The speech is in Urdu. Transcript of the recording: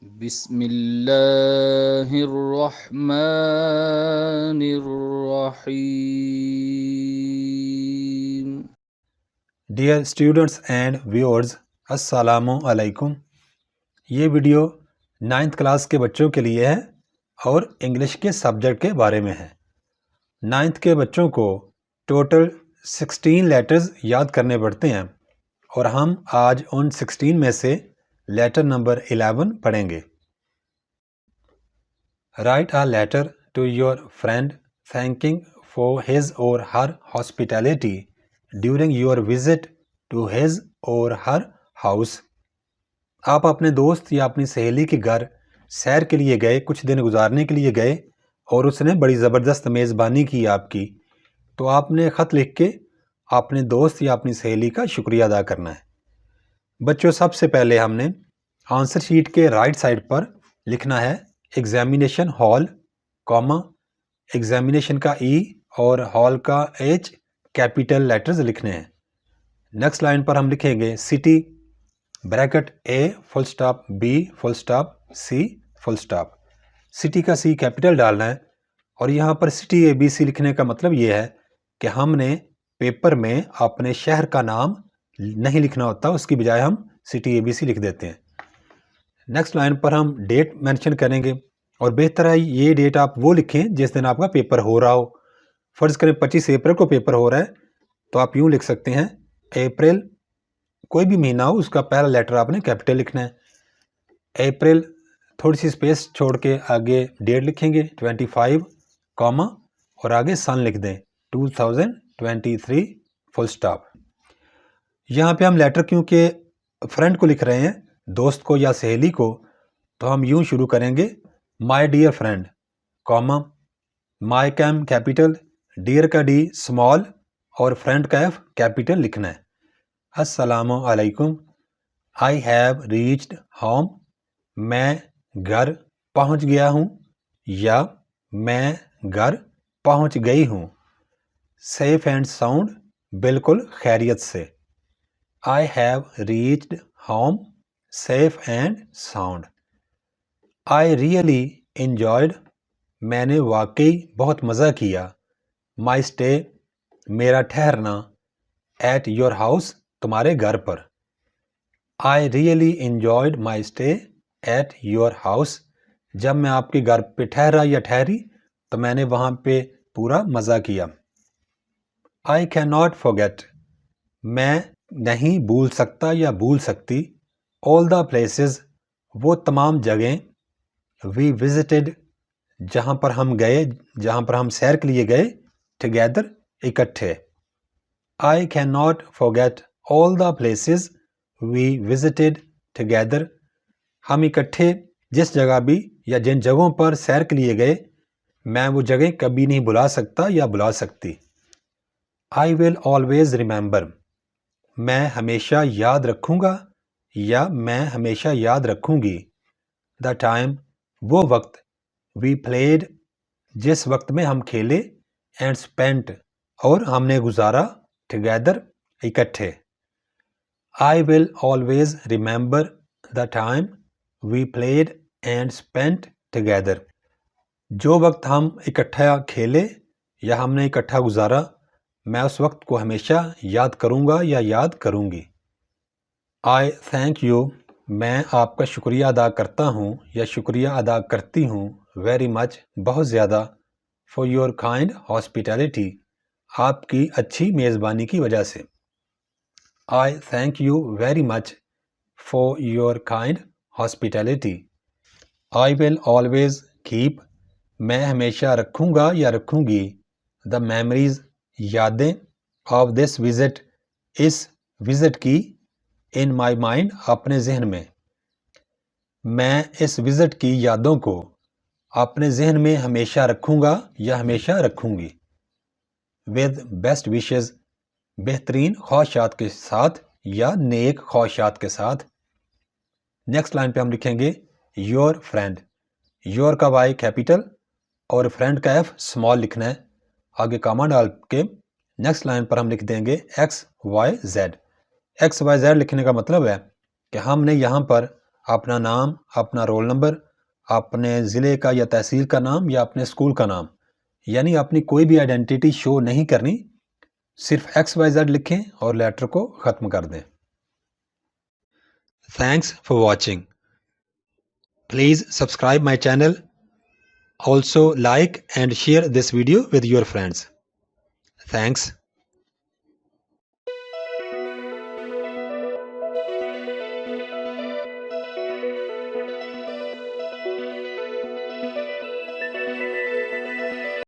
بسم اللہ الرحمن الرحیم. ڈیئر اسٹوڈنٹس اینڈ ویورز، السلام علیکم. یہ ویڈیو 9th کلاس کے بچوں کے لیے ہے اور انگلش کے سبجیکٹ کے بارے میں ہے. 9th کے بچوں کو ٹوٹل 16 لیٹرز یاد کرنے پڑتے ہیں اور ہم آج ان 16 میں سے لیٹر نمبر 11 پڑھیں گے. Write a letter to your friend thanking for his or her hospitality during your visit to his or her house. آپ اپنے دوست یا اپنی سہیلی کے گھر سیر کے لیے گئے، کچھ دن گزارنے کے لیے گئے اور اس نے بڑی زبردست میزبانی کی آپ کی، تو آپ نے خط لکھ کے اپنے دوست یا اپنی سہیلی کا شکریہ ادا کرنا ہے. بچوں، سب سے پہلے ہم نے آنسر شیٹ کے رائٹ سائڈ پر لکھنا ہے ایگزامینیشن ہال، کاما ایگزامینیشن کا ای اور ہال کا ایچ کیپیٹل لیٹرز لکھنے ہیں. نیکسٹ لائن پر ہم لکھیں گے city bracket A full stop B full stop C full stop. City کا سی کیپیٹل ڈالنا ہے اور یہاں پر سٹی اے بی سی لکھنے کا مطلب یہ ہے کہ ہم نے پیپر میں اپنے شہر کا نام نہیں لکھنا ہوتا، اس کی بجائے ہم سٹی اے بی سی لکھ دیتے ہیں. نیکسٹ لائن پر ہم ڈیٹ مینشن کریں گے اور بہتر ہے یہ ڈیٹ آپ وہ لکھیں جس دن آپ کا پیپر ہو رہا ہو. فرض کریں 25 اپریل کو پیپر ہو رہا ہے تو آپ یوں لکھ سکتے ہیں اپریل، کوئی بھی مہینہ ہو اس کا پہلا لیٹر آپ نے کیپٹل لکھنا ہے. اپریل تھوڑی سی اسپیس چھوڑ کے آگے ڈیٹ لکھیں گے 25 کاما اور آگے سن لکھ دیں 2023 فل سٹاپ. یہاں پہ ہم لیٹر کیونکہ فرینڈ کو لکھ رہے ہیں، دوست کو یا سہیلی کو، تو ہم یوں شروع کریں گے my dear friend Cama my came capital, dear کا ڈی اسمال اور فرینڈ کا ایف کیپیٹل لکھنا ہے. السلام علیکم. آئی ہیو ریچڈ ہوم، میں گھر پہنچ گیا ہوں یا میں گھر پہنچ گئی ہوں. سیف اینڈ ساؤنڈ، بالکل خیریت سے. I have reached home safe and sound. I really enjoyed, میں نے واقعی بہت مزہ کیا. مائی اسٹے، میرا ٹھہرنا. ایٹ یور ہاؤس، تمہارے گھر پر. I really enjoyed my stay at your house. جب میں آپ کے گھر پہ ٹھہرا یا ٹھہری تو میں نے وہاں پہ پورا مزہ کیا. آئی کین ناٹ فارگیٹ، میں نہیں بھول سکتا یا بھول سکتی. آل دا پلیسز، وہ تمام جگہیں. وی وزٹڈ، جہاں پر ہم گئے، جہاں پر ہم سیر کے لیے گئے. ٹوگیدر، اکٹھے. I can not forget all the places we visited together. ہم اکٹھے جس جگہ بھی یا جن جگہوں پر سیر کے لیے گئے، میں وہ جگہیں کبھی نہیں بھلا سکتا یا بھلا سکتی. آئی ول آلویز ریمبر، میں ہمیشہ یاد رکھوں گا یا میں ہمیشہ یاد رکھوں گی. دا ٹائم، وہ وقت. وی پلیڈ، جس وقت میں ہم کھیلے. اینڈ اسپینٹ، اور ہم نے گزارا. ٹوگیدر، اکٹھے. I will always remember the time we played and spent together. جو وقت ہم اکٹھا کھیلے یا ہم نے اکٹھا گزارا، میں اس وقت کو ہمیشہ یاد کروں گا یا یاد کروں گی. آئی تھینک یو، میں آپ کا شکریہ ادا کرتا ہوں یا شکریہ ادا کرتی ہوں. ویری مچ، بہت زیادہ. فار یور کائنڈ ہاسپیٹیلٹی، آپ کی اچھی میزبانی کی وجہ سے. I thank you very much for your kind hospitality. I will always keep, میں ہمیشہ رکھوں گا یا رکھوں گی. دا میموریز، یادیں. آف دس وزٹ، اس وزٹ کی. ان مائی مائنڈ، اپنے ذہن میں. میں اس وزٹ کی یادوں کو اپنے ذہن میں ہمیشہ رکھوں گا یا ہمیشہ رکھوں گی. ود بیسٹ وشز، بہترین خواہشات کے ساتھ یا نیک خواہشات کے ساتھ. نیکسٹ لائن پہ ہم لکھیں گے یور فرینڈ. یور کا وائی کیپیٹل اور فرینڈ کا ایف اسمال لکھنا ہے. آگے کاما ڈال کے نیکسٹ لائن پر ہم لکھ دیں گے X Y Z. X Y Z لکھنے کا مطلب ہے کہ ہم نے یہاں پر اپنا نام، اپنا رول نمبر، اپنے ضلع کا یا تحصیل کا نام یا اپنے اسکول کا نام، یعنی اپنی کوئی بھی آئیڈینٹی شو نہیں کرنی، صرف XYZ لکھیں اور لیٹر کو ختم کر دیں۔ Thanks for watching. Please subscribe my channel. Also like and share this video with your friends. Thanks.